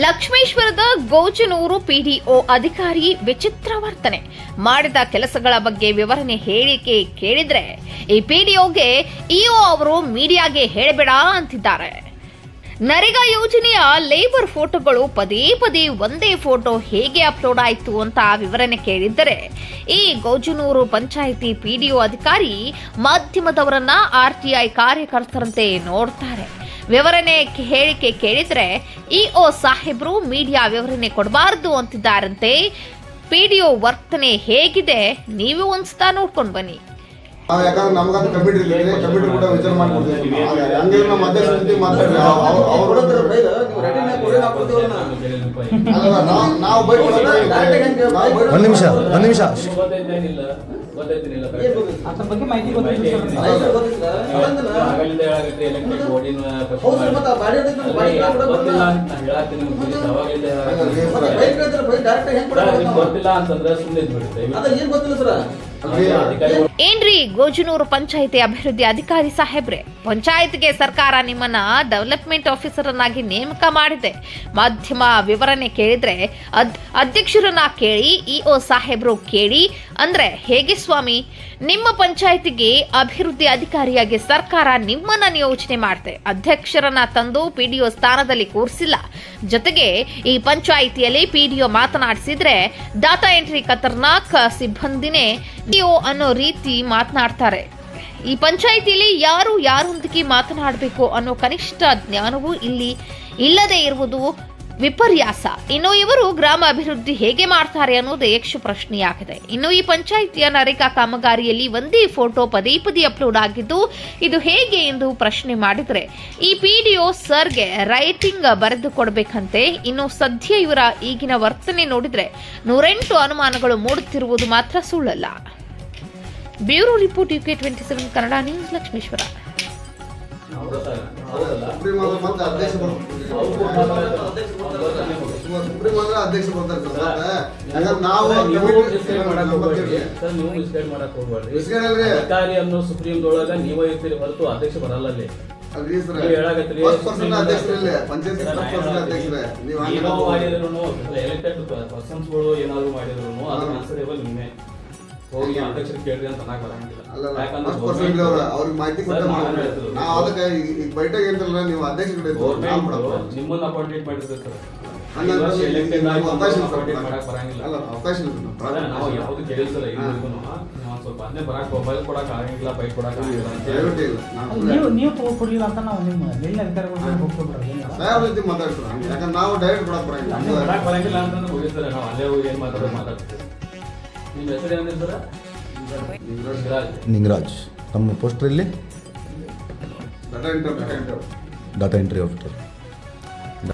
ಲಕ್ಷ್ಮೇಶ್ವರದ ಗೋಜನೂರು PDO ಅಧಿಕಾರಿ ವಿಚಿತ್ರ ವರ್ತನೆ. ಮಾಡಿದ ಕೆಲಸಗಳ ಬಗ್ಗೆ ವಿವರಣೆ ಹೇಳಿಕೆ ಕೇಳಿದ್ರೆ ಈ ಪಿಡಿಒಗೆ ಇಒ ಅವರು ಮೀಡಿಯಾಗೆ ಹೇಳಬೇಡ ಅಂತಿದ್ದಾರೆ. ನರೇಗಾ ಯೋಜನೆಯ ಲೇಬರ್ ಫೋಟೋಗಳು ಪದೇ ಪದೇ ಒಂದೇ ಫೋಟೋ ಹೇಗೆ ಅಪ್ಲೋಡ್ ಆಯಿತು ಅಂತ ವಿವರಣೆ ಕೇಳಿದ್ದರೆ ಈ ಗೋಜನೂರು ಪಂಚಾಯಿತಿ ಪಿಡಿಒ ಅಧಿಕಾರಿ ಮಾಧ್ಯಮದವರನ್ನ ಆರ್ಟಿಐ ಕಾರ್ಯಕರ್ತರಂತೆ ನೋಡ್ತಾರೆ. ವಿವರಣೆ ಹೇಳಿಕೆ ಕೇಳಿದ್ರೆ ಇಒ ಸಾಹೇಬ್ರು ಮೀಡಿಯಾ ವಿವರಣೆ ಕೊಡಬಾರದು ಅಂತಿದ್ದಾರಂತೆ. ಪಿಡಿಒ ವರ್ತನೆ ಹೇಗಿದೆ ನೀವು ಒಂದ್ಸತ ನೋಡ್ಕೊಂಡು ಬನ್ನಿ. ಯಾಕಂದ್ರೆ ನಮಗಂತ ಕಂಪ್ಯೂಟರ್ ಕೂಡ ವಿಚಾರ ಮಾಡ್ಕೊಡ್ತೀವಿ. ಹಂಗೆ ನಮ್ಮ ಅಧ್ಯಕ್ಷ ಮಾತಾಡಿ ಒಂದು ನಿಮಿಷ ಏನ್ರಿ ಗೋಜನೂರು ಪಂಚಾಯಿತಿ ಅಭಿವೃದ್ಧಿ ಅಧಿಕಾರಿ ಸಾಹೇಬ್ರೆ, ಪಂಚಾಯತ್ಗೆ ಸರ್ಕಾರ ನಿಮ್ಮನ್ನ ಡೆವಲಪ್ಮೆಂಟ್ ಆಫೀಸರ್ ಅನ್ನಾಗಿ ನೇಮಕ ಮಾಡಿದೆ. ಮಾಧ್ಯಮ ವಿವರಣೆ ಕೇಳಿದ್ರೆ ಅಧ್ಯಕ್ಷರನ್ನ ಕೇಳಿ ಇಒ ಸಾಹೇಬ್ರು ಕೇಳಿ ಅಂದ್ರೆ ಹೇಗೆ ಸ್ವಾಮಿ? ನಿಮ್ಮ ಪಂಚಾಯತಿಗೆ ಅಭಿವೃದ್ಧಿ ಅಧಿಕಾರಿಯಾಗಿ ಸರ್ಕಾರ ನಿಮ್ಮನ್ನ ನಿಯೋಜನೆ ಮಾಡಿದೆ. ಅಧ್ಯಕ್ಷರನ್ನ ತಂದು ಪಿಡಿಒ ಸ್ಥಾನದಲ್ಲಿ ಕೂರಿಸಿಲ್ಲ. ಜೊತೆಗೆ ಈ ಪಂಚಾಯಿತಿಯಲ್ಲಿ ಪಿಡಿಒ ಮಾತನಾಡಿಸಿದ್ರೆ ಡಾಟಾ ಎಂಟ್ರಿ ಖತರ್ನಾಕ್ ಸಿಬ್ಬಂದಿನೇ ಪಿಡಿಒ ಅನ್ನೋ ರೀತಿ ಮಾತನಾಡ್ತಾರೆ. ಈ ಪಂಚಾಯಿತಿಯಲ್ಲಿ ಯಾರು ಯಾರೊಂದಿಗೆ ಮಾತನಾಡಬೇಕು ಅನ್ನೋ ಕನಿಷ್ಠ ಜ್ಞಾನವೂ ಇಲ್ಲಿ ಇಲ್ಲದೆ ಇರುವುದು ವಿಪರ್ಯಾಸ. ಇನ್ನು ಇವರು ಗ್ರಾಮ ಅಭಿವೃದ್ಧಿ ಹೇಗೆ ಮಾಡ್ತಾರೆ ಅನ್ನೋದು ಯಕ್ಷ ಪ್ರಶ್ನೆಯಾಗಿದೆ. ಇನ್ನು ಈ ಪಂಚಾಯಿತಿಯ ನರೇಗಾ ಕಾಮಗಾರಿಯಲ್ಲಿ ಒಂದೇ ಫೋಟೋ ಪದೇ ಪದೇ ಅಪ್ಲೋಡ್ ಆಗಿದ್ದು ಇದು ಹೇಗೆ ಎಂದು ಪ್ರಶ್ನೆ ಮಾಡಿದ್ರೆ ಈ ಪಿಡಿಒ ಸರ್ಗೆ ರೈಟಿಂಗ್ ಬರೆದು ಕೊಡಬೇಕಂತೆ. ಇನ್ನು ಸದ್ಯ ಇವರ ಈಗಿನ ವರ್ತನೆ ನೋಡಿದ್ರೆ 108 ಅನುಮಾನಗಳು ಮೂಡುತ್ತಿರುವುದು ಮಾತ್ರ ಸುಳ್ಳಲ್ಲ. Bureau report UK27 Kannada news, Lakshmeshwar. ಅಧ್ಯಕ್ಷ ಅಧಿಕಾರಿಯನ್ನು ಸುಪ್ರೀಂದೊಳಗ ನೀವೇ ಇರ್ತೀರಿ ಹೊರತು ಅಧ್ಯಕ್ಷ ಬರಲ್ಲ. ಎಲೆಕ್ಟೆಡ್ ಪರ್ಸನ್ಸ್ಗಳು ಏನಾದ್ರು ಮಾಡಿದ್ರು ಅದನ್ನ ಆನ್ಸರೇಬಲ್ ನೀವೇ ಹೋಗಿ ಅಧ್ಯಕ್ಷರು ಕೇಳ್ರಿ ಅಂತ ಅನ್ನಕ್ ಬರಂಗಿಲ್ಲ. ಅವ್ರಿಗೆ ಮಾಹಿತಿ ಬೈಠಕ್ ಏನಿಲ್ಲ, ನೀವು ಅಧ್ಯಕ್ಷ ನಿಮ್ಮನ್ನ ಅಪಾಯಿಂಟೆಡ್ ಮಾಡಿದ್ರೆ ಸರ್ ನಾವು ಯಾವ್ದು ಕೇಳಿಸಲ್ಲ. ಸ್ವಲ್ಪ ಅದನ್ನೇ ಬರಕ್ ಮೊಬೈಲ್ ಕೊಡಕ್ ಆಗಂಗಿಲ್ಲ, ಬೈಕ್ ಕೊಡಕ್ ಆಗಿಲ್ಲ ನೀವು ಕೊಡ್ಲಿಲ್ಲ ಅಂತ ನಾವು ನಿಮ್ಮ ಮೇಲಿನ ಅಧಿಕಾರಿಗಳು ಮಾತಾಡ್ತಾರೆ. ಯಾಕಂದ್ರೆ ನಾವು ಡೈರೆಕ್ಟ್ ಕೊಡಕ್ ಬರಂಗಿಲ್ಲ ಅಂತಂದ್ರೆ ಹೋಗಿರ್ತಾರೆ. ನಾವು ಅಲ್ಲೇ ಹೋಗಿ ಏನ್ ಮಾತಾಡ್ತೀವಿ. ನಿಮ್ಮ ಹೆಸರು ಏನಿದೆ ಸರ್? ನಿಂಗರಾಜ್. ನಮ್ಮ ಪೋಸ್ಟರ್ ಇಲ್ಲಿ data entry data entry officer.